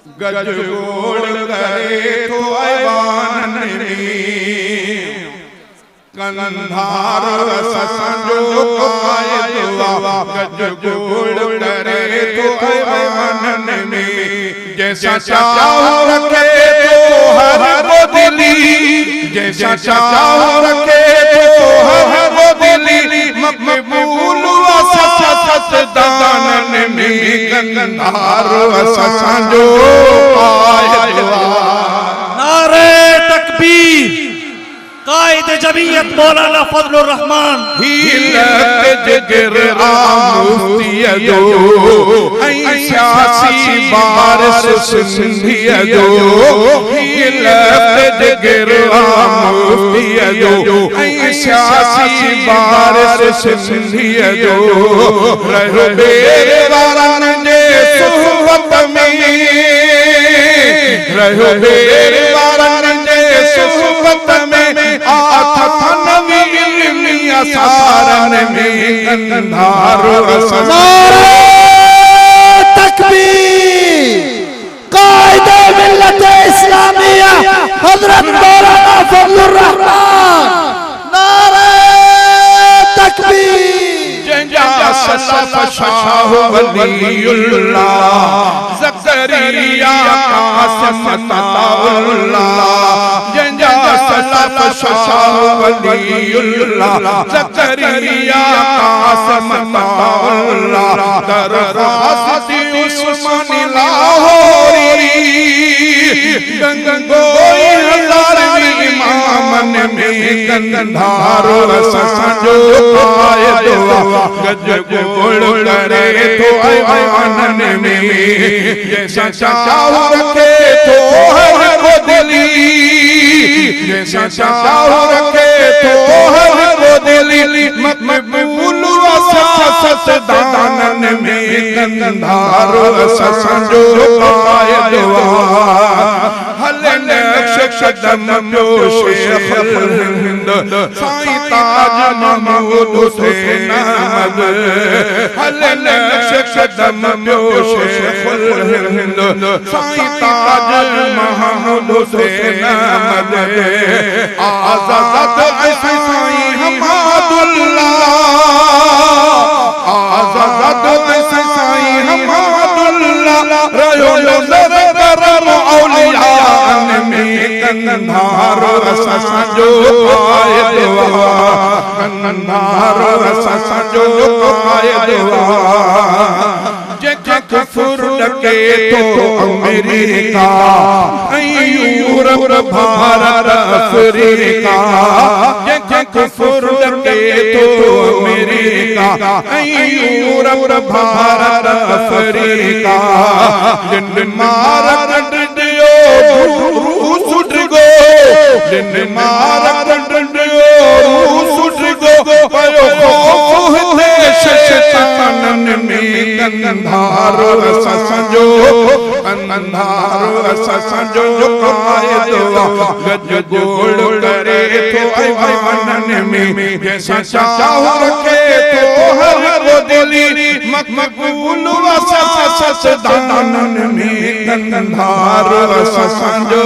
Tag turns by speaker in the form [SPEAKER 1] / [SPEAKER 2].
[SPEAKER 1] गज गोड़ करे तो ऐवानन में कंधार ससंजो आए दुआ गज गोड़ करे तो ऐवानन में जैसा चाहो रखे तो हर वो दिली जैसा चाहो रखे तो हर वो दिली मकबूल सत दानन में कंधार ससंजो आए दुआ।
[SPEAKER 2] नारे तकबीर कायद जमीयत मौलाना फजलुर रहमान
[SPEAKER 1] हिलत जिगर मुफ्तिया दो सियासी बारिश सिंधिया दो हिलत जिगर मुफ्तिया दो सियासी बारिश सिंधिया दो रहो बेरे वारन जे सुहबत में रहो बेरे वारन जे सुहबत में सारन में कंधार
[SPEAKER 2] तकबीर कायदे मिल्लत इस्लामिया हजरत मौलाना फजलुर रहमान नारे तकबीर
[SPEAKER 1] जंजा सलफ शाह वलीउल्लाह ज़करिया कासिम अताउल्लाह जंजा सलफ शाह वलीउल्लाह ज़करिया कासिम अताउल्लाह दरख़्वास्त उस्मान लाहौरी गंगोई हज़ारवीं इमामन में कंधार ससंजो आए दुआ गज गोड़ करे तो ऐवानन में जैसा चाहो रखे तो हर वो दिली जैसा चाहो रखे तो हर वो दिली मकबूल सत दानन में कंधार ससंजो आए दुआ। हलन कदम जो शेख हिंद साईं ताज महमूद हुसैन अहमद हलन कदम जो शेख हिंद साईं ताज महमूद हुसैन अहमद आज़ाद साईं हमादुल्लाह आज़ाद साईं हमादुल्लाह रहो नजर करम औलिया कंधार ससंजो आए दुआ कंधार ससंजो आए दुआ जंहिंखे कुफर ॾके तो अमेरिका यूरोप भारत अफ्रीका जंहिंखे कुफर ॾके तो अमेरिका यूरोप भारत अफ्रीका जिन मार ॾियो रूस उठगो जिन मार ॾियो रूस उठगो पयो खौफ थे शैतानन में कंधार ससंजो आए दुआ गज गोड़ करे तो ऐवानन में जैसा चाहो रखे तो हर वो दिली मकबूल सत दानन में कंधार ससंजो